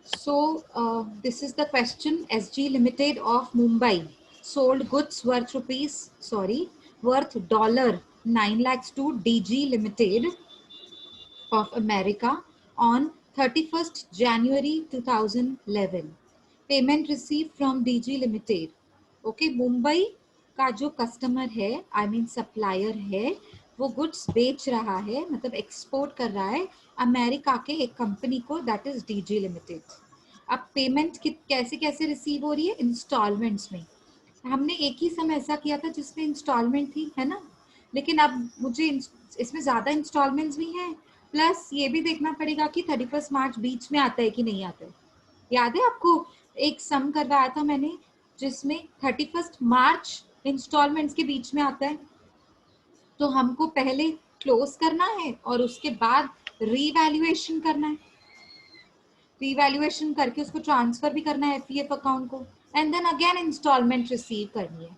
This is the question. SG Limited of Mumbai sold goods worth dollar 9 lakhs to DG Limited of America on 31st January 2011. Payment received from DG Limited. Okay, Mumbai का जो customer है, I mean supplier है, वो goods बेच रहा है, मतलब export कर रहा है अमेरिका के एक कंपनी को, दैट इज डीजी लिमिटेड. अब पेमेंट कैसे कैसे रिसीव हो रही है? इंस्टॉलमेंट्स में. हमने एक ही समय ऐसा किया था जिसमें इंस्टॉलमेंट थी, है ना. लेकिन अब मुझे इसमें ज्यादा इंस्टॉलमेंट्स भी हैं, प्लस ये भी देखना पड़ेगा कि 31 मार्च बीच में आता है कि नहीं आता है. याद है आपको एक सम करवाया था मैंने जिसमें 31 मार्च इंस्टॉलमेंट्स के बीच में आता है, तो हमको पहले क्लोज करना है और उसके बाद रीवैल्यूएशन करना है. रीवैल्यूएशन करके उसको ट्रांसफर भी करना है एफईएफ अकाउंट को, and then again instalment receive करनी है.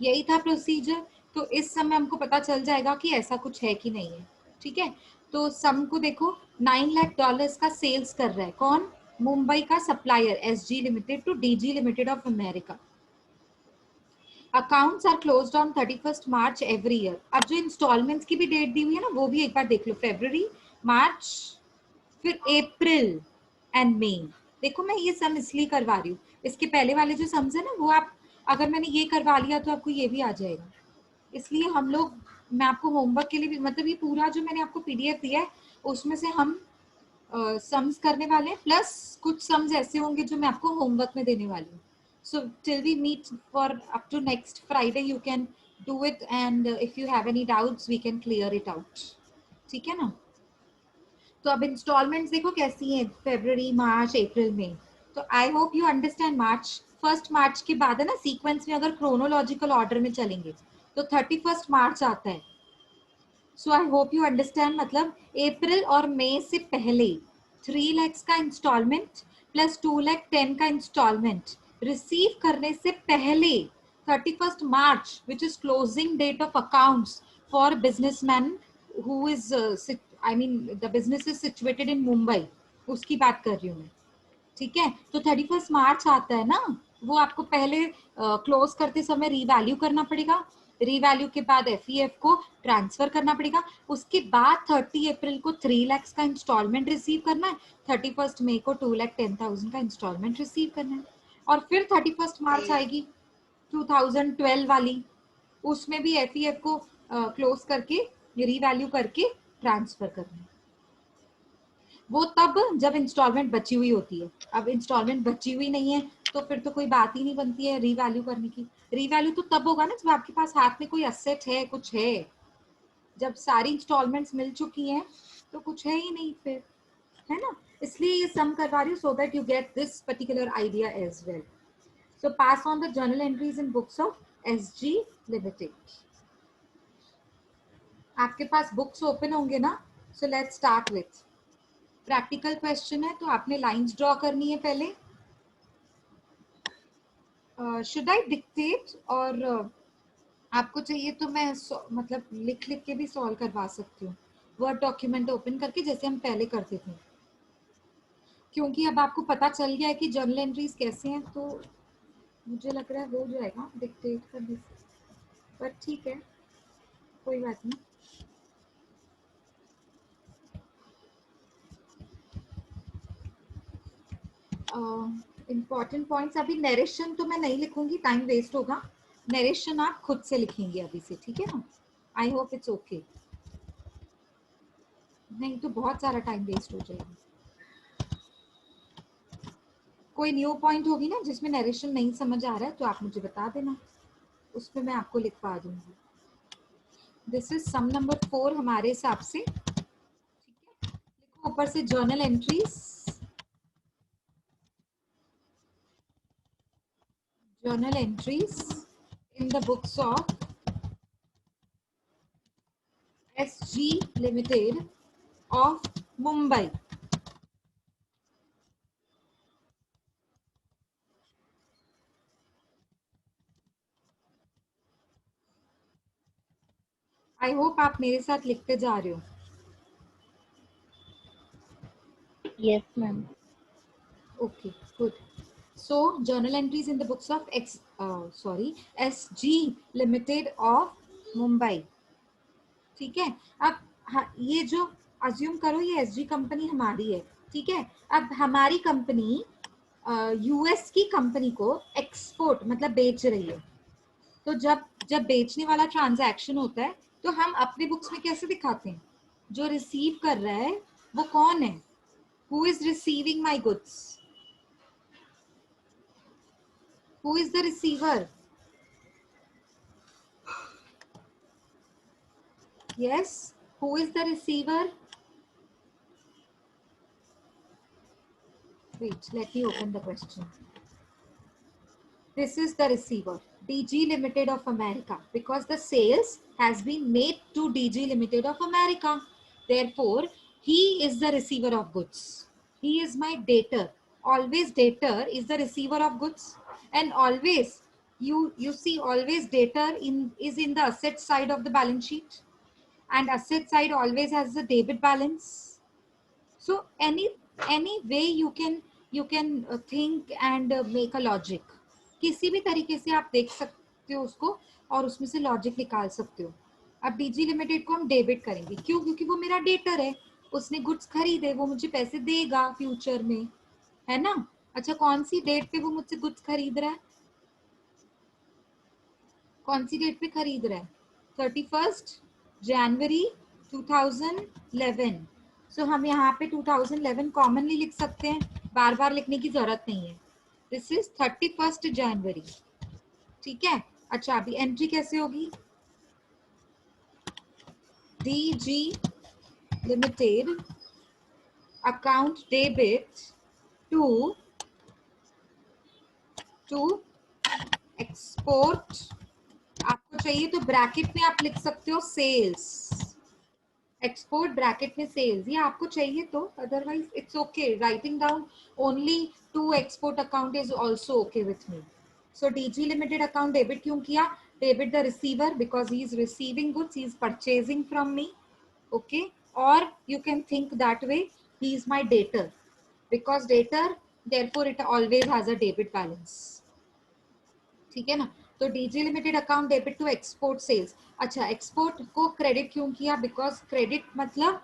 यही था प्रोसीजर. तो इस समय हमको पता चल जाएगा कि ऐसा कुछ है कि नहीं है. ठीक है, तो सम को देखो, 9 लाख डॉलर्स का सेल्स कर रहा है कौन? मुंबई का supplier SG limited to DG limited of America. Accounts are closed on 31st March every year. अब जो इंस्टॉलमेंट्स की भी डेट दी हुई है ना, वो भी एक बार देख लो. फरवरी, मार्च, फिर अप्रैल एंड मई. देखो मैं ये सम इसलिए करवा रही हूँ, इसके पहले वाले जो सम्स है ना, वो आप अगर मैंने ये करवा लिया तो आपको ये भी आ जाएगा. इसलिए हम लोग, मैं आपको होमवर्क के लिए भी, मतलब ये पूरा जो मैंने आपको पीडीएफ दिया है उसमें से हम सम्स करने वाले हैं, प्लस कुछ सम्स ऐसे होंगे जो मैं आपको होमवर्क में देने वाली हूँ. So till we meet for up to next Friday you can do it, and if you have any doubts we can clear it out. ठीक है ना. तो अब इंस्टॉलमेंट्स देखो कैसी हैं, फरवरी, मार्च, अप्रैल में. तो I hope you understand. First March के बाद है ना, सीक्वेंस में अगर क्रोनोलॉजिकल ऑर्डर में चलेंगे तो 31 मार्च आता है. सो आई होप यू अंडरस्टैंड. मतलब अप्रैल और मई से पहले 3 lakhs का इंस्टॉलमेंट प्लस 2 lakh 10 का इंस्टॉलमेंट रिसीव करने से पहले 31st March, which is closing date of accounts for businessman who is, I mean the business is situated in Mumbai, उसकी बात कर रही हूँ मैं. ठीक है, तो 31 मार्च आता है ना, वो आपको पहले क्लोज करते समय रीवैल्यू करना पड़ेगा. रीवैल्यू के बाद एफईएफ को ट्रांसफर करना पड़ेगा. उसके बाद 30 अप्रैल को 3 lakhs का इंस्टॉलमेंट रिसीव करना है. 31 मई को 2,10,000 का इंस्टॉलमेंट रिसीव करना है. और फिर 31 मार्च आएगी 2012 वाली, उसमें भी एफईएफ को क्लोज करके रीवैल्यू करके ट्रांसफर करना है. वो तब जब इंस्टॉलमेंट बची हुई होती है. अब इंस्टॉलमेंट बची हुई नहीं है तो फिर तो कोई बात ही नहीं बनती है रीवैल्यू करने की. रीवैल्यू तो तब होगा ना जब आपके पास हाथ में कोई असेट है, कुछ है. जब सारी इंस्टॉलमेंट्स मिल चुकी हैं तो कुछ है ही नहीं फिर, है ना. इसलिए ये सम करवा रही हूँ so that you get this particular idea as well. So pass on the journal entries in books of SG limited. आपके पास बुक्स ओपन होंगे ना. So let's start with practical question है. तो आपने लाइंस ड्रॉ करनी है पहले. शुड आई डिक्टेट, और आपको चाहिए तो मैं मतलब लिख लिख के भी सॉल्व करवा सकती हूँ, वर्ड डॉक्यूमेंट ओपन करके जैसे हम पहले करते थे. क्योंकि अब आपको पता चल गया है कि जर्नल एंट्रीज कैसे हैं, तो मुझे लग रहा है हो जाएगा डिक्टेट करने से. पर ठीक है, कोई बात नहीं. Important points. अभी नरेशन तो मैं नहीं लिखूंगी, टाइम वेस्ट होगा. नरेशन आप खुद से लिखेंगे अभी से, ठीक है ना. I hope it's okay. नहीं तो बहुत सारा टाइम वेस्ट हो जाएगा. कोई न्यू पॉइंट होगी ना जिसमें नरेशन नहीं समझ आ रहा है तो आप मुझे बता देना, उसमें मैं आपको लिखवा दूंगी. दिस इज सम नंबर 4 हमारे हिसाब से. ठीक है, लिखो ऊपर से journal entries. Journal entries in the books of SG limited of Mumbai. I hope आप मेरे साथ लिखते जा रहे हो. Yes ma'am. Okay, good. So journal entries in the books of SG Limited of Mumbai. ठीक है. अब ये जो अज्यूम करो ये एसजी कंपनी हमारी है, ठीक है. अब हमारी कंपनी यूएस की कंपनी को एक्सपोर्ट मतलब बेच रही है. तो जब जब बेचने वाला ट्रांजैक्शन होता है तो हम अपने बुक्स में कैसे दिखाते हैं? जो रिसीव कर रहा है वो कौन है? Who is receiving my goods? Who is the receiver? Yes, who is the receiver? Wait, let me open the question. This is the receiver, DG Limited of America, because the sales has been made to DG Limited of America. Therefore, he is the receiver of goods. He is my debtor. Always debtor is the receiver of goods, and always you see always debtor is in the asset side of the balance sheet, and asset side always has the debit balance. So any way you can think and make a logic. किसी भी तरीके से आप देख सकते हो उसको और उसमें से लॉजिक निकाल सकते हो. अब डीजी लिमिटेड को हम डेबिट करेंगे. क्यों? क्योंकि वो मेरा डेटर है. उसने गुड्स खरीदे, वो मुझे पैसे देगा फ्यूचर में, है ना. अच्छा, कौन सी डेट पे वो मुझसे गुड्स खरीद रहा है? कौन सी डेट पे खरीद रहा है? 31 जनवरी 2011. सो हम यहाँ पे 2011 कॉमनली लिख सकते हैं, बार बार लिखने की जरूरत नहीं है. This is 31 January. ठीक है. अच्छा, अभी एंट्री कैसे होगी? DG limited account debit to export. आपको चाहिए तो ब्रैकेट में आप लिख सकते हो सेल्स. एक्सपोर्ट ब्रैकेट में सेल्स, ये आपको चाहिए तो, otherwise it's okay. Writing down only to export account is also okay with me. So DG limited account debit क्यों किया? Debit the receiver because he is receiving goods, he is purchasing from me. Okay. और you can think that way, he is my debtor because debtor, therefore it always has a debit balance. ठीक है ना. तो DG limited account debit to export sales. अच्छा, export को credit क्यों किया? Because credit मतलब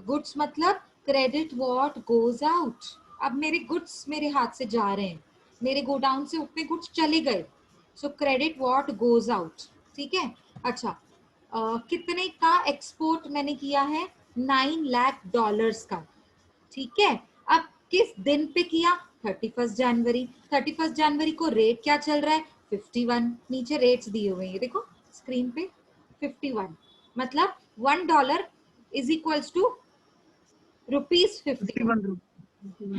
गुड्स, मतलब क्रेडिट व्हाट गोज आउट. अब मेरे गुड्स मेरे हाथ से जा रहे हैं, मेरे गोडाउन से उतने गुड्स चले गए. सो क्रेडिट व्हाट गोज आउट. ठीक है. अच्छा, कितने का एक्सपोर्ट मैंने किया है? $9 लाख का. ठीक है. अब किस दिन पे किया? 31 जनवरी. 31 जनवरी को रेट क्या चल रहा है? 51. नीचे रेट्स दिए हुए हैं, ये देखो स्क्रीन पे. 51 मतलब $1 इज इक्वल्स टू ₹51.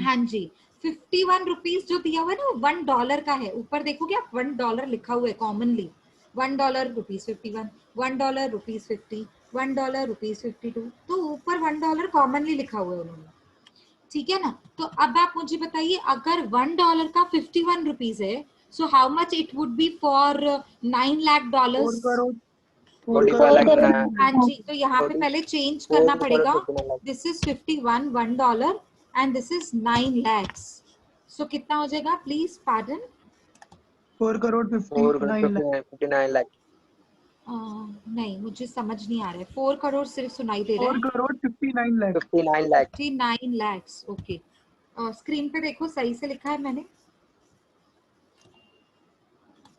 हाँ जी, 51 रुपीज जो दिया हुआ है ना, $1 का है. ऊपर देखोगे आप $1 लिखा हुआ है कॉमनली. $1 ₹51, $1 ₹50, $1 ₹52. तो ऊपर $1 कॉमनली लिखा हुआ है उन्होंने. ठीक है ना. तो अब आप मुझे बताइए, अगर $1 का 51 रुपीज है, so how much it would be for $9 lakh. 45 lakh. हाँ जी. तो यहाँ पे पहले चेंज करना पड़ेगा. This is 51 $1 and this is 9 lakhs. सो कितना हो जाएगा? Please pardon. 4,59 लाख. नहीं, मुझे समझ नहीं आ रहा है. 4 करोड़ सिर्फ सुनाई दे रहा है. 4,59 लाख. 59 lakhs. ओके. स्क्रीन पे देखो, सही से लिखा है मैंने.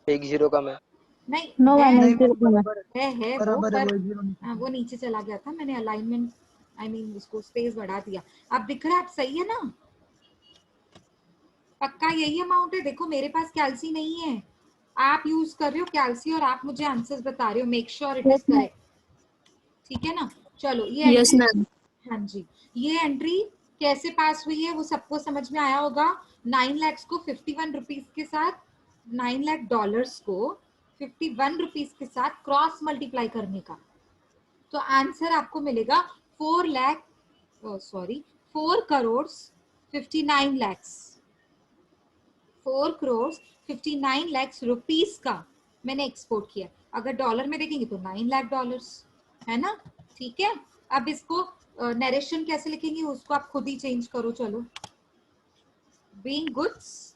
एक जीरो कम है. नहीं, नो है है वो, पर वो नीचे चला गया था. मैंने अलाइनमेंट, आई मीन उसको स्पेस बढ़ा दिया. अब दिख रहा है? आप सही है ना? पक्का यही अमाउंट है? देखो मेरे पास कैल्सी नहीं है, आप यूज कर रहे हो कैल्सी और आप मुझे आंसर्स बता रहे हो. Make sure it is correct. ठीक है ना. चलो, ये यस मैम. हाँ जी, ये एंट्री कैसे पास हुई है वो सबको समझ में आया होगा. 9 lakhs को 51 रुपीज के साथ, $9 लाख को 51 रुपीज के साथ क्रॉस मल्टीप्लाई करने का. तो आंसर आपको मिलेगा 4 crore 59 lakhs. 4 crore 59 lakhs rupees का मैंने एक्सपोर्ट किया. अगर डॉलर में देखेंगे तो $9 लाख, है ना. ठीक है. अब इसको नरेशन कैसे लिखेंगे उसको आप खुद ही चेंज करो. चलो, बीइंग गुड्स,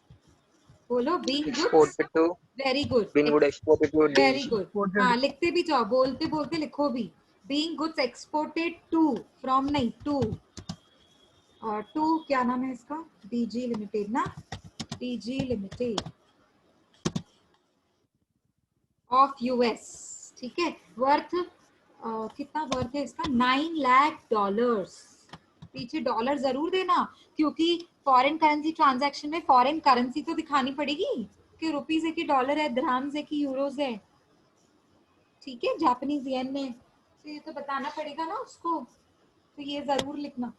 बोलो being goods. exported to very good, being good exported to very DG good. हाँ लिखते भी जाओ, बोलते बोलते लिखो भी। Being goods exported to, from नहीं, टू, टू क्या नाम है इसका, डीजी लिमिटेड ना, डीजी लिमिटेड ऑफ यूएस, ठीक है। वर्थ कितना वर्थ है इसका, $9 लाख। पीछे डॉलर जरूर देना, क्योंकि फॉरेन करेंसी ट्रांजैक्शन में फॉरेन करेंसी तो दिखानी पड़ेगी कि रुपीज है कि डॉलर है, दिरहम्स है कि यूरोज है, ठीक है, जापानीज येन में, तो ये तो बताना पड़ेगा ना उसको, तो ये जरूर लिखना।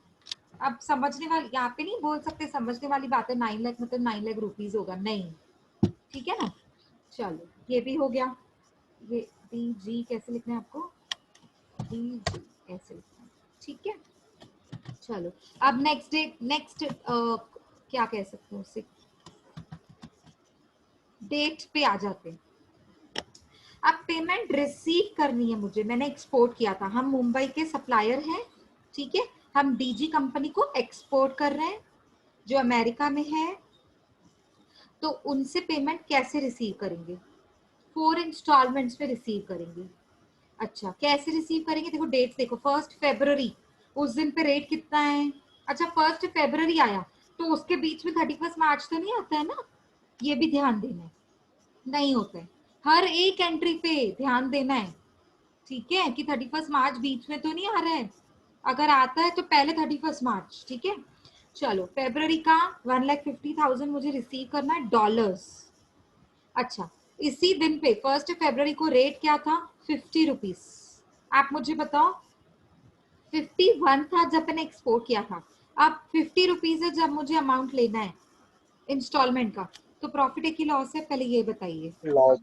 अब समझने वाली, यहाँ पे नहीं बोल सकते, समझने वाली बात है, 9 लाख मतलब 9 लाख रुपीज होगा, नहीं, ठीक है ना। चलो ये भी हो गया। ये डी जी कैसे लिखना है आपको, डी जी ऐसे लिखना है, ठीक है। चलो अब नेक्स्ट डे, नेक्स्ट क्या कह सकते हैं उसे, डेट पे आ जाते हैं। अब पेमेंट रिसीव करनी है मुझे, मैंने एक्सपोर्ट किया था, हम मुंबई के सप्लायर हैं, ठीक है, हम डीजी कंपनी को एक्सपोर्ट कर रहे हैं जो अमेरिका में है, तो उनसे पेमेंट कैसे रिसीव करेंगे, 4 इंस्टॉलमेंट्स में रिसीव करेंगे। अच्छा कैसे रिसीव करेंगे, देखो डेट्स देखो, 1 फरवरी, उस दिन पे रेट कितना है, अच्छा 1 फरवरी आया तो उसके बीच में 31 मार्च तो नहीं आता है ना, ये भी ध्यान देना है, नहीं होता है, हर एक एंट्री पे ध्यान देना है, ठीक है, कि 31 मार्च बीच में तो नहीं आ रहा है, अगर आता है तो पहले 31 मार्च, ठीक है। चलो फरवरी का 1,50,000 मुझे रिसीव करना है डॉलर्स। अच्छा इसी दिन पे 1 फरवरी को रेट क्या था, 50 रुपीज। आप मुझे बताओ, 51 था जब मैंने एक्सपोर्ट किया था, अब 50 रुपीज है जब मुझे अमाउंट लेना है इंस्टॉलमेंट का, तो प्रॉफिट है कि लॉस है, पहले ये बताइए। loss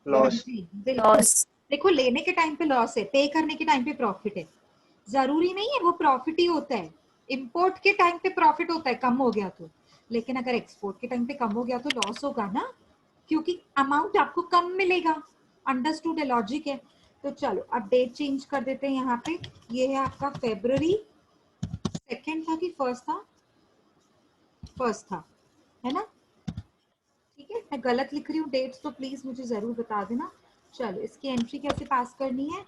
हाँ loss जी बिल्कुल, लॉस। देखो लेने के टाइम पे लॉस है, पे करने के टाइम पे प्रॉफिट है, जरूरी नहीं है वो प्रॉफिट ही होता है, इंपोर्ट के टाइम पे प्रॉफिट होता है कम हो गया तो, लेकिन अगर एक्सपोर्ट के टाइम पे कम हो गया तो लॉस होगा ना, क्योंकि अमाउंट आपको कम मिलेगा, अंडरस्टूड है, लॉजिक है। तो चलो अब डेट चेंज कर देते हैं, यहाँ पे ये है आपका फरवरी 2 था कि फर्स्ट था, फर्स्ट था, है ना, ठीक है, मैं गलत लिख रही हूँ डेट्स तो प्लीज मुझे जरूर बता देना। चलो इसकी एंट्री कैसे पास करनी है,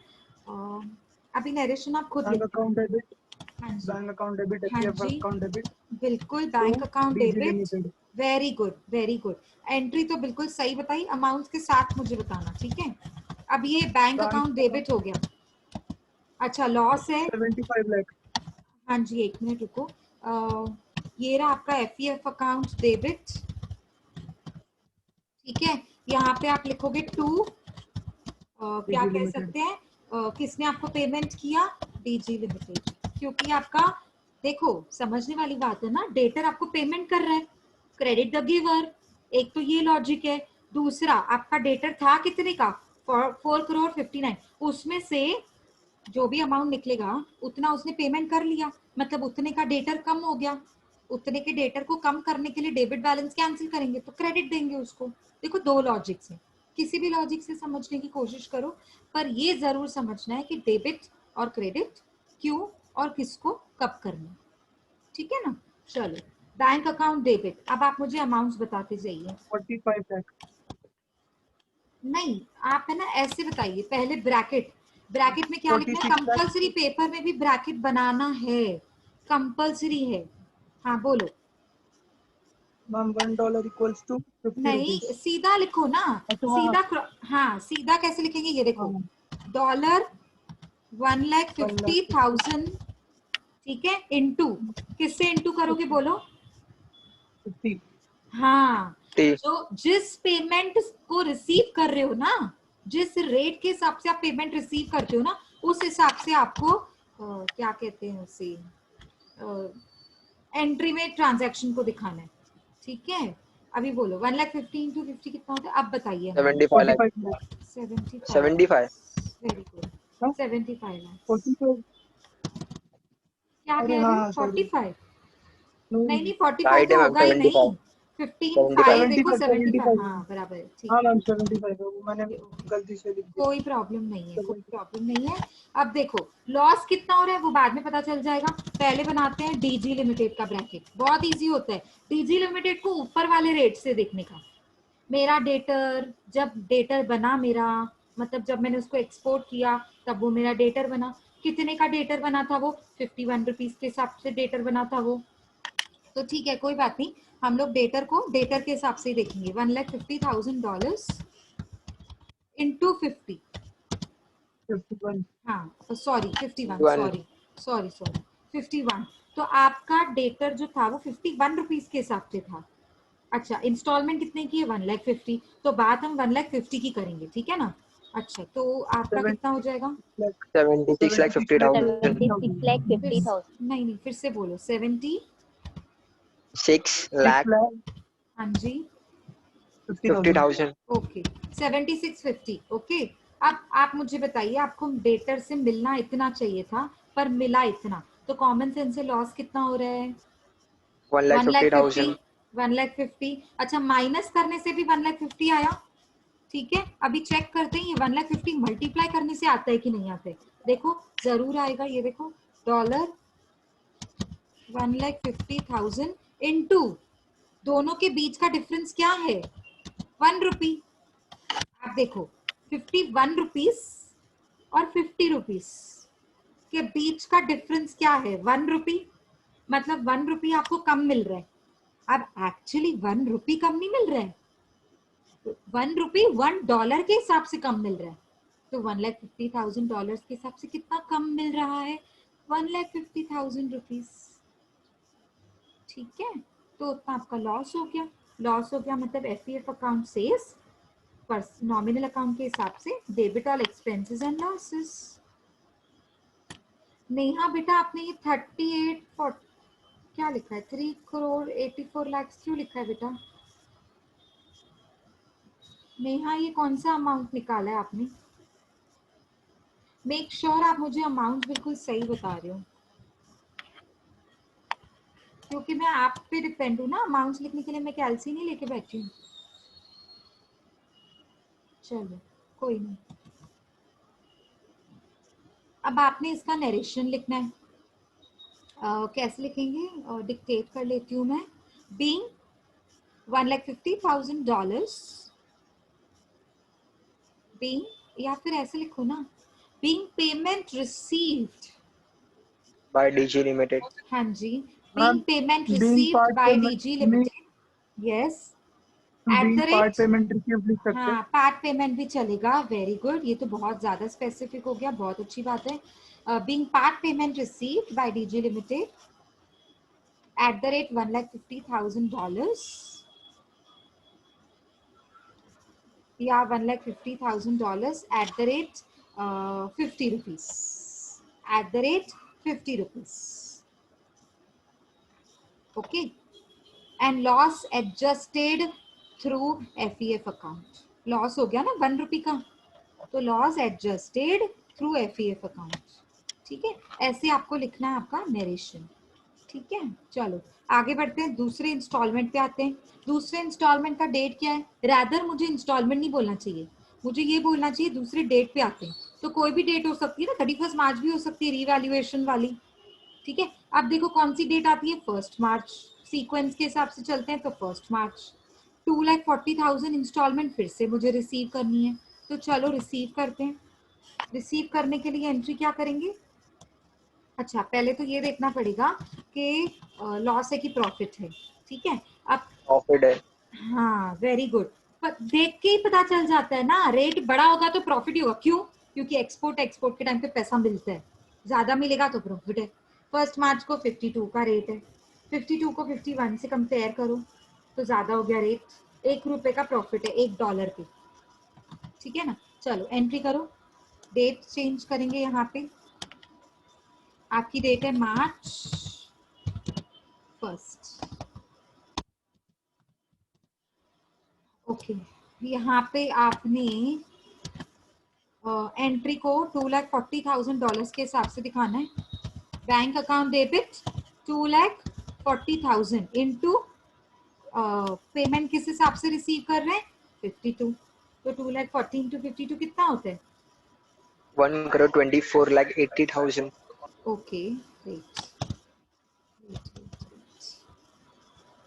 अभी नरेशन आप खुद बैंक लिखना। अकाउंट डेबिट, हाँ जी, बैंक अकाउंट डेबिट, हाँ एचडीएफ जी अकाउंट डेबिट बिल्कुल, to bank account DG debit, limited. Very good very good, entry तो बिल्कुल सही बताई, अमाउंट के साथ मुझे बताना, ठीक है। अब ये बैंक अकाउंट डेबिट हो गया, अच्छा लॉस है, 75 लाख। हाँ जी एक मिनट रुको, ये रहा आपका एफईएफ अकाउंट डेबिट, ठीक है, यहाँ पे आप लिखोगे टू, क्या डीजी कह लिमिटेड। सकते हैं, किसने आपको पेमेंट किया, डीजी लिमिटेड, क्योंकि आपका देखो समझने वाली बात है ना, डेटर आपको पेमेंट कर रहा है, क्रेडिट द गिवर, एक तो ये लॉजिक है, दूसरा आपका डेटर था कितने का, 4,59 करोड़, उसमें से जो भी अमाउंट निकलेगा उतना उसने पेमेंट कर लिया, मतलब उतने का डेटर कम हो गया, उतने के डेटर को कम करने के लिए डेबिट बैलेंस कैंसिल करेंगे तो क्रेडिट देंगे उसको। देखो दो लॉजिक से, किसी भी लॉजिक से समझने की कोशिश करो, पर ये जरूर समझना है कि डेबिट और क्रेडिट क्यों और किसको कब करना, ठीक है ना। चलो बैंक अकाउंट डेबिट, अब आप मुझे अमाउंट्स बताते जाइए। 45 लाख। नहीं आप है ना ऐसे बताइए, पहले ब्रैकेट, ब्रैकेट में क्या लिखना है, 46 लाख। कंपलसरी पेपर में भी ब्रैकेट बनाना है, कंपलसरी है, हाँ बोलो। मैम $1 इक्वल्स टू 50 नहीं रुपीज। सीधा लिखो ना, अच्छा हाँ, सीधा हाँ सीधा कैसे लिखेंगे, ये देखो हाँ डॉलर 1,50,000 1,50,000, ठीक है, इंटू, किससे इंटू करोगे बोलो, 50। हाँ, T जो जिस पेमेंट को रिसीव कर रहे हो ना, जिस रेट के हिसाब से आप पेमेंट रिसीव करते हो ना, उस हिसाब से आपको क्या कहते हैं उसे, एंट्री में ट्रांजैक्शन को दिखाना है, ठीक है। अभी बोलो 1,50,000 इंटू 50 कितना होता है, अब बताइए। 75 lakh 45 लाख। 75, 75 वेरी गुड, हाँ? 75 लाख, 45। क्या अरे कह रहे हो हाँ सॉरी। 45, नहीं नहीं 45 राइट है तो मैम होगा ही नहीं, 75 15 देखो 75 75, हाँ बराबर है, ठीक हाँ है। मैम 75 है, वो मैंने गलती से लिख दिया। कोई प्रॉब्लम नहीं है, कोई प्रॉब्लम नहीं है। अब देखो लॉस कितना हो रहा है वो बाद में पता चल जाएगा, पहले बनाते हैं डीजी लिमिटेड का ब्रैकेट। बहुत इजी होता है डीजी लिमिटेड को ऊपर वाले रेट से देखने का। मेरा डेटर, जब डेटर बना मेरा, मतलब जब मैंने उसको एक्सपोर्ट किया तब वो मेरा डेटर बना। कितने का डेटर बना था वो? 51 रुपीज के हिसाब से डेटर बना था वो। तो ठीक है, कोई बात नहीं, हम लोग डेटर को डेटर के हिसाब से ही देखेंगे। $1,50,000 इंटू 50, 51 हाँ सॉरी 51, 1 सॉरी 51। तो आपका डेटर जो था वो 51 रुपीज के हिसाब से था। अच्छा, इंस्टॉलमेंट कितने की है? 1,50,000। तो बात हम 1,50,000 की करेंगे, ठीक है ना। अच्छा, तो आपका 76 कितना हो जाएगा? लाख 76 लाख 50,000 नहीं नहीं, फिर से बोलो। 70, 6 6 लाख लाख हाँ जी, 50,000 50,000 ओके 7650। ओके, अब आप मुझे बताइए, आपको डेटर से मिलना इतना चाहिए था पर मिला इतना, तो कॉमन सेंस से लॉस कितना हो रहा है? 1 लाख 1,50,000, 50,000 1,50,000। अच्छा, माइनस करने से भी 1,50,000 आया, ठीक है। अभी चेक करते हैं ये 1,50,000 मल्टीप्लाई करने से आता है कि नहीं आता है। देखो जरूर आएगा, ये देखो डॉलर 1,50,000 इंटू, दोनों के बीच का डिफरेंस क्या है? 1 रुपी। आप देखो 51 रुपीज और 50 रुपीज के बीच का डिफरेंस क्या है? 1 रुपी। मतलब 1 रुपी आपको कम मिल रहा है। अब एक्चुअली 1 रुपी कम नहीं मिल रहा है, 1 रुपी $1 के हिसाब से कम मिल रहा है। तो $1,50,000 के हिसाब से कितना कम मिल रहा है? 1,50,000 रुपीज, ठीक है। तो उतना आपका लॉस हो गया। लॉस हो गया मतलब एफईएफ अकाउंट सेज नॉमिनल अकाउंट के हिसाब से debit all expenses and losses. Neha बेटा, आपने ये 38 क्या लिखा है? 3,84,00,000 क्यों लिखा है बेटा? नेहा, ये कौन सा अमाउंट निकाला है आपने? मेक श्योर आप मुझे अमाउंट बिल्कुल सही बता रहे हो, क्योंकि मैं आप पे डिपेंड हूँ ना। अमाउंट्स लिखने के लिए मैं कैलसी नहीं लेके बैठी हूँ। चलो कोई नहीं, अब आपने इसका नरेशन लिखना है। कैसे लिखेंगे? डिक्टेट कर लेती हूँ मैं। बीइंग $1,50,000, बीइंग, या फिर ऐसे लिखो ना, being payment received, by DG Limited हाँ जी, ma'am being payment being received part by payment DG limited, yes, at the being part rate, payment receive लिख सकते हैं। हाँ पार्ट पेमेंट भी चलेगा। वेरी गुड, ये तो बहुत ज्यादा स्पेसिफिक हो गया, बहुत अच्छी बात है। Being part payment received by DG limited at the rate $1,50,000 या $1,50,000 at the rate 50 rupees, at the rate 50 rupees, okay, and loss adjusted through FEF account। Loss हो गया ना 1 रुपी का, तो loss adjusted through FEF account, ठीक है। ऐसे आपको लिखना है आपका नरेशन, ठीक है। चलो आगे बढ़ते हैं, दूसरे इंस्टॉलमेंट पे आते हैं। दूसरे इंस्टॉलमेंट का डेट क्या है? रैदर मुझे इंस्टॉलमेंट नहीं बोलना चाहिए, मुझे ये बोलना चाहिए दूसरे डेट पे आते हैं। तो कोई भी डेट हो सकती है ना, 31 मार्च भी हो सकती है रीवैल्यूएशन वाली, ठीक है। अब देखो कौन सी डेट आती है? 1 मार्च। सीक्वेंस के हिसाब से चलते हैं तो 1 मार्च। 2,40,000 इंस्टॉलमेंट फिर से मुझे रिसीव करनी है, तो चलो रिसीव करते हैं। रिसीव करने के लिए एंट्री क्या करेंगे? अच्छा, पहले तो ये देखना पड़ेगा कि लॉस है कि प्रॉफिट है, ठीक है। अब profit है। हाँ वेरी गुड, पर देख के ही पता चल जाता है ना, रेट बड़ा होगा तो प्रॉफिट ही होगा। क्यों? क्योंकि एक्सपोर्ट के टाइम पे पैसा मिलता है, ज्यादा मिलेगा तो प्रॉफिट है। 1 मार्च को 52 का रेट है, 52 को 51 से कंपेयर करो तो ज्यादा हो गया रेट, ₹1 का प्रॉफिट है $1 पे, ठीक है ना। चलो एंट्री करो, डेट चेंज करेंगे यहाँ पे। आपकी डेट है March 1। ओके, यहाँ पे आपने एंट्री को $2,40,000 के हिसाब से दिखाना है। Bank account debit 2,40,000 into payment किस हिसाब से रिसीव कर रहे हैं? 52। तो 2,40,000 into 52 कितना होता है? 1,24,80,000. ओके, वेट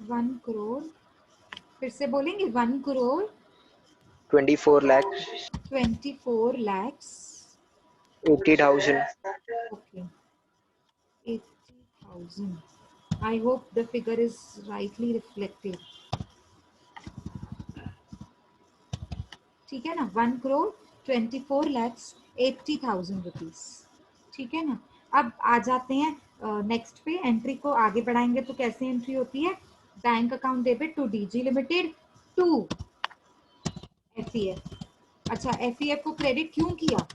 1 करोड़, फिर से बोलेंगे 1 crore 24 lakhs 24 lakhs 80,000. okay 80,000. I hope the figure is rightly reflected. ठीक है ना, 1 करोड़ 24 lakhs 80,000 रुपीज. ठीक है ना. अब आ जाते हैं नेक्स्ट पे. एंट्री को आगे बढ़ाएंगे तो कैसे एंट्री होती है? Bank account debit to DG limited to FEF. अच्छा, एफईएफ को क्रेडिट क्यों किया?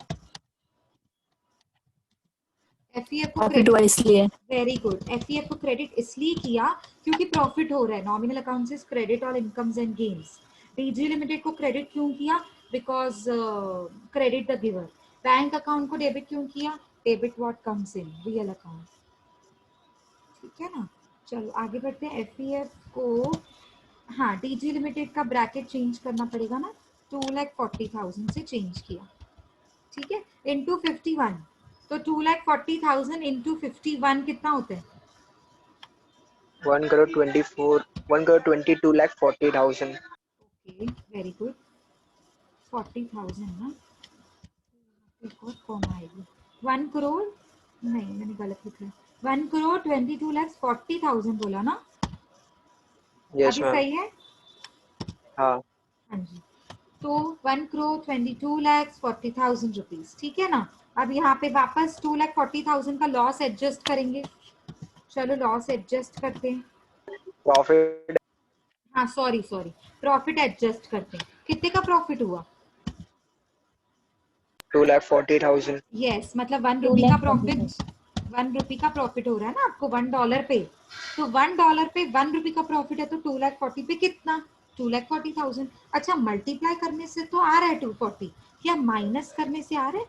एफईएफ को प्रॉफिट हुआ इसलिए. Very good. एफईएफ को क्रेडिट इसलिए किया क्योंकि प्रॉफिट हो रहा है. Nominal accounts is credit all incomes and gains. DG limited को क्रेडिट क्यों किया? Because credit the giver. Bank account को डेबिट क्यों किया? Debit what comes in real account. ठीक है ना. चलो आगे बढ़ते हैं. एफईएफ को हाँ डीजी लिमिटेड का ब्रैकेट चेंज करना पड़ेगा ना. 2,40,000 से चेंज किया. ठीक है, इंटू 51. तो 2,40,000 इंटू 51 कितना होता है? 1,22,40,000. Okay, very good. 40,000 ना, एक और कौन आएगी? 1 करोड़ नहीं, मैंने गलत लिखा है. 1 करोड़ 22,40,000 बोला ना. Yes, अभी ma'am. सही है? हाँ. हाँ जी. तो 1 करोड़ 22,40,000 रुपीज. ठीक है ना. अब यहाँ पे वापस 2,40,000 का लॉस एडजस्ट करेंगे. चलो लॉस एडजस्ट करते हैं. Profit हाँ सॉरी, प्रॉफिट एडजस्ट करते हैं. कितने का प्रॉफिट हुआ? 2,40,000. यस, मतलब 1 रुपी का प्रॉफिट. 1 रुपी का प्रॉफिट हो रहा है ना आपको $1 पे. तो $1 पे 1 रुपी का प्रॉफिट है तो 2,40,000 पे कितना? 2,40,000. अच्छा, मल्टीप्लाई करने से तो आ रहा है 240, क्या माइनस करने से आ रहा है?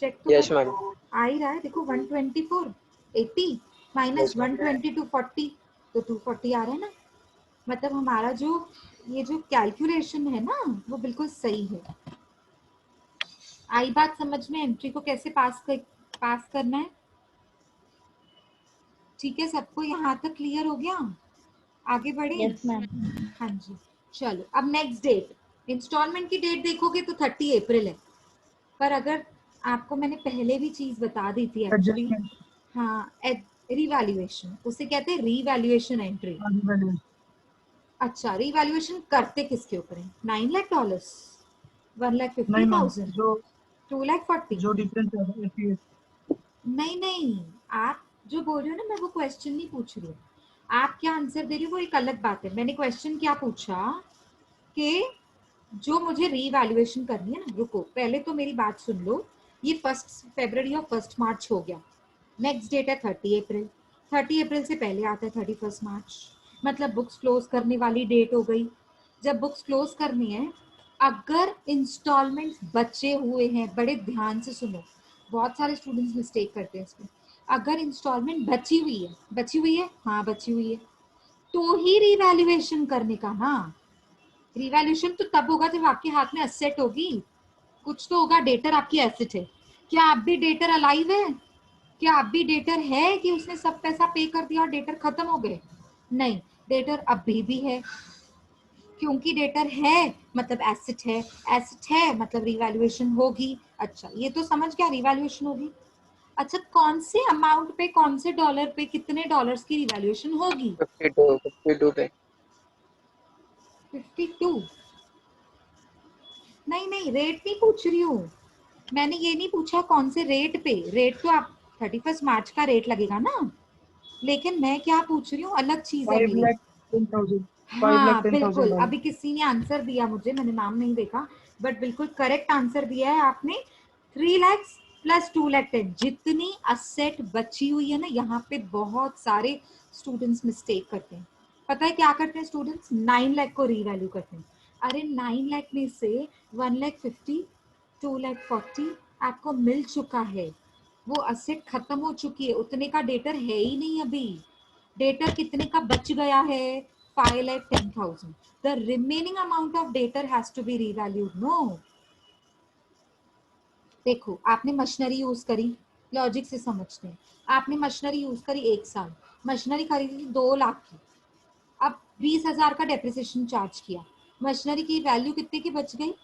चेक तो Yes, कर. ma'am. आ ही रहा है, देखो 124.80 माइनस Yes, ma'am. 122.40 तो 240 आ रहा है ना. मतलब हमारा जो ये जो कैलकुलेशन है ना वो बिल्कुल सही है. आई बात समझ में? एंट्री को कैसे पास करना है? ठीक है, सबको यहाँ तक क्लियर हो गया? आगे बढ़े. Yes ma'am. हाँ जी. चलो अब नेक्स्ट डेट. इंस्टॉलमेंट की डेट देखोगे तो 30 अप्रैल है. पर अगर आपको मैंने पहले भी चीज बता दी थी एक्चुअली. एडजस्टमेंट. हाँ, रिवैल्यूएशन, उसे कहते हैं रिवैल्यूएशन एंट्री. अच्छा, रिवैल्यूएशन करते किसके ऊपर है? $9 लाख, नहीं मैम, 1,50,000, जो 2,40,000. जो डिफरेंस है एफईएस. नहीं, आप जो बोल रहे हो ना, मैं वो क्वेश्चन नहीं पूछ रही हूँ. आप क्या आंसर दे रही हो वो एक अलग बात है. मैंने क्वेश्चन क्या पूछा कि जो मुझे रीवैल्यूएशन करनी है ना. रुको, पहले तो मेरी बात सुन लो. ये 1 फरवरी और 1 मार्च हो गया. नेक्स्ट डेट है 30 अप्रैल. 30 अप्रैल से पहले आता है 31 मार्च. मतलब बुक्स क्लोज करने वाली डेट हो गई. जब बुक्स क्लोज करनी है, अगर इंस्टॉलमेंट बचे हुए हैं, बड़े ध्यान से सुनो, बहुत सारे स्टूडेंट्स मिस्टेक करते हैं इसमें. अगर इंस्टॉलमेंट बची हुई है, हाँ बची हुई है, तो ही रिवैल्यूएशन करने का ना. रिवैल्यूएशन तो तब होगा जब आपके हाथ में एसेट होगी. कुछ तो होगा. डेटर आपकी एसेट है. क्या आप भी डेटर अलाइव है? क्या आप भी डेटर है कि उसने सब पैसा पे कर दिया और डेटर खत्म हो गए? नहीं, डेटर अभी भी है. क्योंकि डेटर है मतलब एसेट है. एसेट है मतलब रिवैल्यूएशन होगी. अच्छा, ये तो समझ गया, रिवैल्यूएशन होगी. अच्छा, कौन से अमाउंट पे, कौन से डॉलर पे, कितने डॉलर्स की रिवैल्यूएशन होगी? 52 पे. 52. नहीं, रेट नहीं पूछ रही हूँ. मैंने ये नहीं पूछा कौन से रेट पे. रेट तो आप 31 मार्च का रेट लगेगा ना. लेकिन मैं क्या पूछ रही हूँ, अलग चीज है मेरी. 5,10,000. हाँ बिल्कुल. 5,10,000. अभी किसी ने आंसर दिया मुझे, मैंने नाम नहीं देखा, बट बिल्कुल करेक्ट आंसर दिया है आपने. 3 लाख प्लस 2,10,000. जितनी असेट बची हुई है ना, यहाँ पे बहुत सारे स्टूडेंट्स मिस्टेक करते हैं. पता है क्या करते हैं स्टूडेंट्स? 9 लाख को रीवैल्यू करते हैं. अरे 9 लाख में से 1,50,000, 2,40,000 आपको मिल चुका है. वो असेट खत्म हो चुकी है. उतने का डेटर है ही नहीं अभी. डेटर कितने का बच गया है? 5,10,000. The remaining amount of debtor has to be revalued. No, देखो आपने मशीनरी यूज करी, लॉजिक से समझते हैं. आपने मशीनरी यूज करी 1 साल, मशीनरी खरीदी थी 2 लाख की, अब 20,000 का डेप्रिसिएशन चार्ज किया, मशीनरी की वैल्यू कितने की बच गई?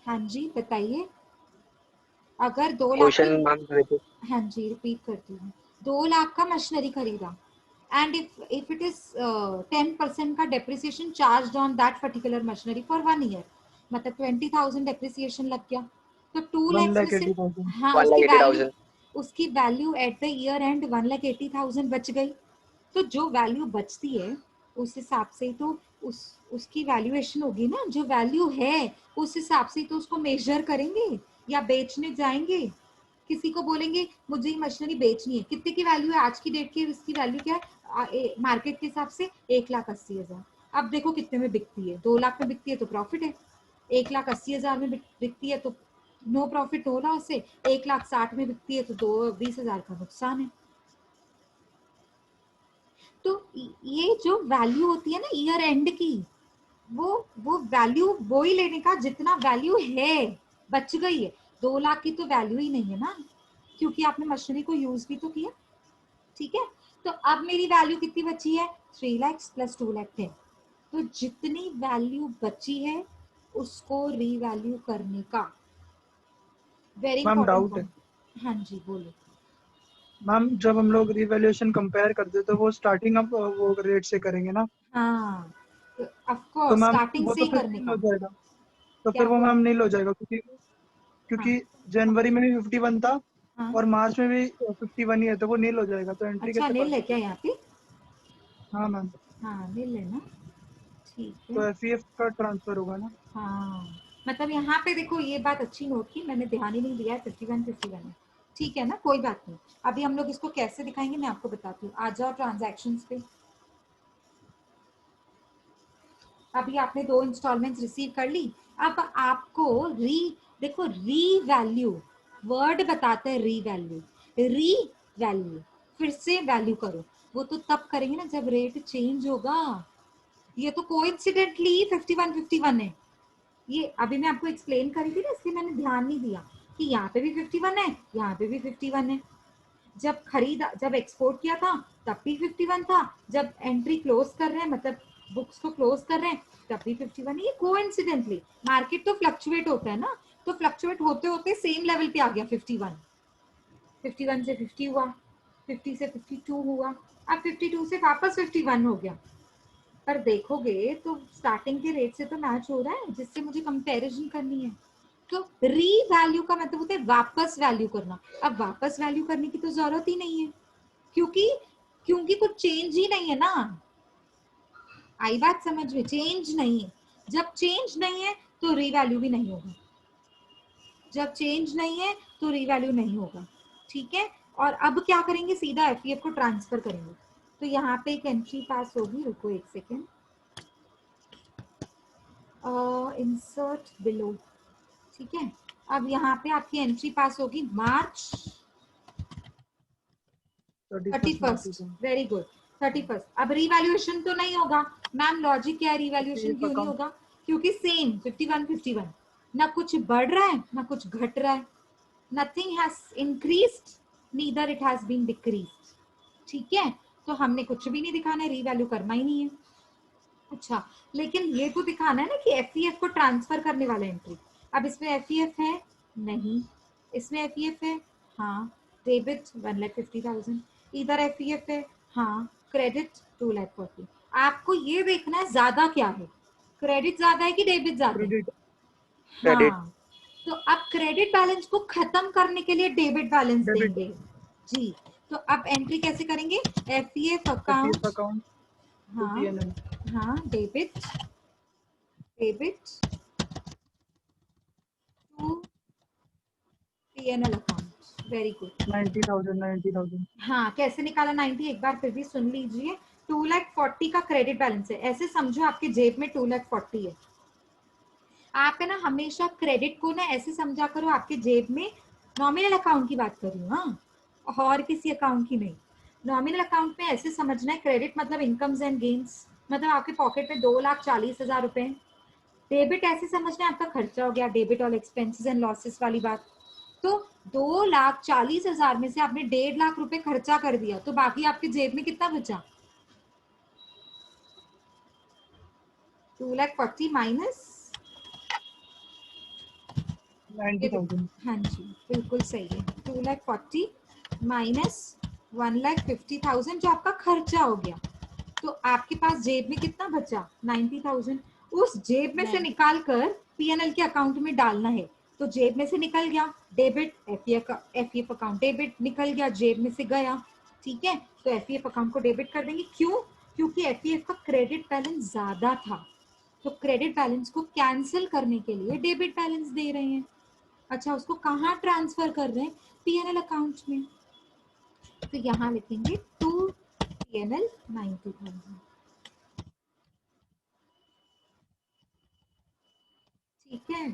हाँ जी बताइए. अगर 2 लाख क्वेश्चन की, मैम रिपीट। हाँ जी रिपीट करती हूँ, 2 लाख का मशीनरी खरीदा एंड इफ इट इज 10% का depreciation charge on that particular machinery for 1 year, मतलब 20,000 डेप्रिसिएशन लग गया, तो 1 2 lakhs में lakh से 80,000. हाँ वन लाख एटी थाउजेंड उसकी value at the year and 1,80,000 बच गई. तो जो वैल्यू बचती है उस हिसाब से तो उसकी वैल्यूएशन होगी ना, जो वैल्यू है उस हिसाब से तो उसको मेजर करेंगे या बेचने जाएंगे. किसी को बोलेंगे मुझे ये मशीनरी बेचनी है, कितने की वैल्यू है आज की डेट की, इसकी वैल्यू क्या है मार्केट के हिसाब से? 1,80,000. अब देखो कितने में बिकती है, 2 लाख में बिकती है तो प्रॉफिट है, 1,80,000 में बिकती है तो नो प्रॉफिट हो रहा उससे, 1,60,000 में बिकती है तो 20,000 का नुकसान है. तो ये जो वैल्यू होती है ना ईयर एंड की, वो वैल्यू वो ही लेने का जितना वैल्यू है, बच गई है. 2 लाख की तो वैल्यू ही नहीं है ना, क्योंकि आपने मशीनरी को यूज भी तो किया. ठीक है, तो अब मेरी वैल्यू कितनी बची है? 3 lakhs प्लस 2 lakh है. तो जितनी वैल्यू बची है उसको रीवैल्यू करने का. वेरी मैम इंपॉर्टेंट डाउट है. पॉइंट. हाँ जी बोलो. मैम जब हम लोग रिवैल्यूएशन कंपेयर करते तो वो स्टार्टिंग अप वो रेट से करेंगे ना, हाँ ऑफ तो कोर्स मैम स्टार्टिंग वो से तो ही फिर करने नील का. हो जाएगा. तो क्या फिर वो हुआ? मैम नील हो जाएगा, क्योंकि हाँ क्योंकि जनवरी में भी 51 था हाँ. और मार्च में भी 51 ही है, तो वो नील हो जाएगा. तो एंट्री अच्छा कैसे नील पास है क्या होगी? यहाँ पे? हाँ मैम. हाँ नील है ना, ठीक है. तो एफईएफ का ट्रांसफर होगा ना. हाँ मतलब यहाँ पे देखो ये बात अच्छी नोट की, मैंने ध्यान ही नहीं दिया है. 51 है, ठीक है ना, कोई बात नहीं. अभी हम लोग इसको कैसे दिखाएंगे मैं आपको बताती हूँ. आ जाओ ट्रांजैक्शंस पे. अभी आपने 2 इंस्टॉलमेंट्स रिसीव कर ली. अब आपको देखो री वैल्यू वर्ड बताते हैं, री वैल्यू. री वैल्यू फिर से वैल्यू करो, वो तो तब करेंगे ना जब रेट चेंज होगा. ये तो कोइंसिडेंटली 51 है. ये अभी मैं आपको एक्सप्लेन करी थी ना, इसलिए मैंने ध्यान नहीं दिया कि यहाँ पे भी 51 है, यहाँ पे भी 51 है. जब एक्सपोर्ट किया था तब भी 51 था, जब एंट्री क्लोज कर रहे हैं मतलब बुक्स को क्लोज कर रहे हैं तब भी 51 है. ये कोइंसिडेंटली, मार्केट तो फ्लक्चुएट होता है ना, तो फ्लक्चुएट होते होते सेम लेवल पे आ गया 51. 51 से 50 हुआ, 50 से 52 हुआ, अब 52 से वापस 51 हो गया. पर देखोगे तो स्टार्टिंग के रेट से तो मैच हो रहा है जिससे मुझे कंपैरिजन करनी है. तो री वैल्यू का मतलब होता है वापस वैल्यू करना. अब वापस वैल्यू करने की तो जरूरत ही नहीं है, क्योंकि क्योंकि कुछ चेंज ही नहीं है ना. आई बात समझ में? चेंज नहीं है. जब चेंज नहीं है तो री वैल्यू भी नहीं होगा, जब चेंज नहीं है तो री वैल्यू नहीं होगा. ठीक है, और अब क्या करेंगे, सीधा एफईएफ को ट्रांसफर करेंगे. तो यहाँ पे एक एंट्री पास होगी, रुको एक सेकेंड. Insert below. ठीक है, अब यहाँ पे आपकी एंट्री पास होगी मार्च 31. 31 वेरी गुड. 31. अब रिवैल्यूएशन तो नहीं होगा. मैम लॉजिक क्या है, रिवैल्यूएशन एफईएफ क्यों नहीं अकाउंट. होगा? क्योंकि सेम 51 ना कुछ बढ़ रहा है ना कुछ घट रहा है. Nothing has increased neither it has been decreased. ठीक है, तो हमने कुछ भी नहीं दिखाना है, रिवैल्यू करना ही नहीं है. अच्छा, लेकिन ये तो दिखाना है ना कि एफईएफ को ट्रांसफर करने वाला एंट्री. अब इसमें एफईएफ है नहीं, इसमें एफईएफ है हाँ, डेबिट 1,50,000. इधर एफईएफ है हाँ, क्रेडिट 2,40,000. आपको ये देखना है ज्यादा क्या है, क्रेडिट ज्यादा है कि डेबिट ज्यादा है. क्रेडिट. क्रेडिट हाँ, तो अब क्रेडिट बैलेंस को खत्म करने के लिए डेबिट बैलेंस डेबिट. देंगे जी. तो अब एंट्री कैसे करेंगे? FEF FEF account. Account to हाँ पीएनएल. हाँ, debit to PNL account. Very good. 90,000. हाँ, कैसे निकाला 90, एक बार फिर भी सुन लीजिए. 2,40,000 का क्रेडिट बैलेंस है, ऐसे समझो आपके जेब में 2,40,000 है. आप है ना हमेशा क्रेडिट को ना ऐसे समझा करो आपके जेब में, नॉमिनल अकाउंट की बात कर रही हूँ हाँ, और किसी अकाउंट की नहीं। नॉमिनल अकाउंट में ऐसे समझना है, क्रेडिट मतलब इनकम्स एंड गेन्स, मतलब आपके पॉकेट में 2,40,000 रुपए। डेबिट ऐसे समझना है आपका खर्चा हो गया, debit all expenses and losses वाली बात। तो 2,40,000 में से आपने 1.5 लाख रुपए खर्चा कर दिया, तो बाकी आपकी जेब में कितना बचा? 2,40,000 माइनस 90,000। हाँ जी बिल्कुल सही है। 2,40,000 माइनस 1,50,000 जो आपका खर्चा हो गया, तो आपके पास जेब में कितना बचा? 90,000। उस जेब में से निकाल कर पीएनएल के अकाउंट में डालना है। तो जेब में से निकल गया डेबिट, एफईएफ अकाउंट डेबिट निकल गया, जेब में से गया, ठीक है। तो एफईएफ अकाउंट को डेबिट कर देंगे। क्यों? क्योंकि एफईएफ का क्रेडिट बैलेंस ज्यादा था, तो क्रेडिट बैलेंस को कैंसिल करने के लिए डेबिट बैलेंस दे रहे हैं। अच्छा, उसको कहाँ ट्रांसफर कर रहे हैं? पीएनएल अकाउंट में। तो यहाँ लिखेंगे टू पीएनएल 90,000। ठीक है।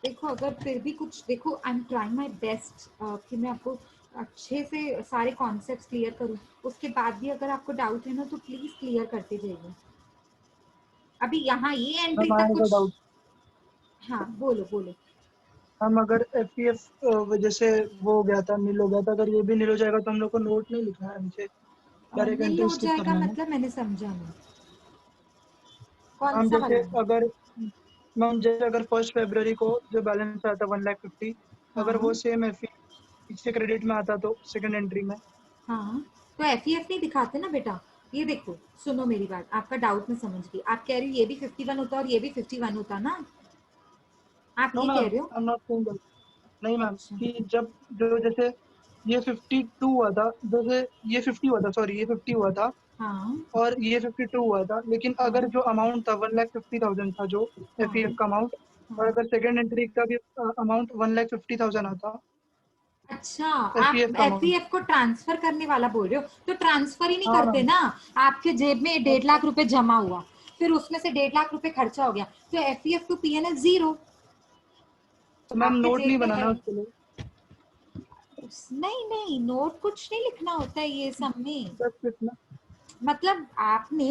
देखो अगर फिर भी कुछ, देखो I am trying my best कि मैं आपको अच्छे से सारे कॉन्सेप्ट्स क्लियर करूं। उसके बाद भी अगर आपको डाउट है ना तो प्लीज क्लियर करते जाइए। अभी यहाँ ये एंट्री मैम तक आएगा कुछ। डाउट। हाँ बोलो बोलो। हम अगर एफपीएफ वजह से वो हो गया था, नील हो गया था, अगर ये भी नील हो जाएगा तो हम लोग को नोट नहीं लिखना है नीचे, डायरेक्ट नील एंट्री हो स्किप जाएगा करना है ना। मतलब मैंने समझा नहीं, कौन हम सा जैसे वाला? अगर मैम जैसे अगर 1 फरवरी को जो बैलेंस आया था 1,50,000, अगर हाँ वो सेम एफ पीछे क्रेडिट में आता तो सेकंड एंट्री में। हाँ, तो एफईएफ नहीं दिखाते ना बेटा। ये देखो, सुनो मेरी बात, आपका डाउट मैं समझ गई। आप कह रही हो ये भी 51 होता और ये भी 51 होता ना, आप नो ये कह मैम, रहे हो? I am not saying that. नहीं मैम, अच्छा कि जब जो जैसे ये 52 हुआ था, जैसे ये 50 हुआ था, सॉरी ये 50 हुआ था हाँ और ये 52 हुआ था, लेकिन अगर हाँ जो अमाउंट था 1,50,000 था जो एफईएफ हाँ का अमाउंट, और हाँ। अगर सेकंड एंट्री का भी अमाउंट 1,50,000 आता, अच्छा, एफईएफ आप का अमाउंट। एफईएफ को ट्रांसफर करने वाला बोल रहे हो, तो ट्रांसफर ही नहीं हाँ करते मैम। ना। आपके जेब में 1.5 लाख रुपए जमा हुआ, फिर उसमें से 1.5 लाख रुपए खर्चा हो गया, तो एफईएफ टू पीएनएल जीरो। तो मैम आपके नोट नहीं जेब में है। बनाना उसके लिए, नहीं नहीं, नोट कुछ नहीं लिखना होता है ये सब में। बस इतना। मतलब आपने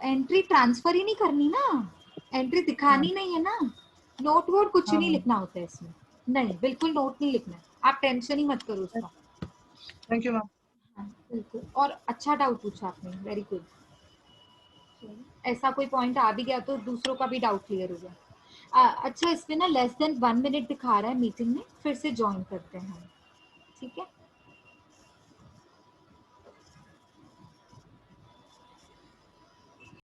एंट्री ट्रांसफर ही नहीं करनी ना, एंट्री हाँ दिखानी नहीं है ना। नोट वोट कुछ हाँ नहीं मैम। लिखना होता है इसमें। नहीं, बिल्कुल नोट नहीं लिखना है। आप टेंशन ही मत करो उसका। Thank you ma'am. हाँ बिल्कुल, और अच्छा डाउट पूछा आपने, वेरी गुड। ऐसा कोई पॉइंट आ भी गया तो दूसरों का भी डाउट क्लियर हो गया। अच्छा, इसमें ना लेस देन 1 मिनट दिखा रहा है मीटिंग में, फिर से ज्वाइन करते हैं हम, ठीक है।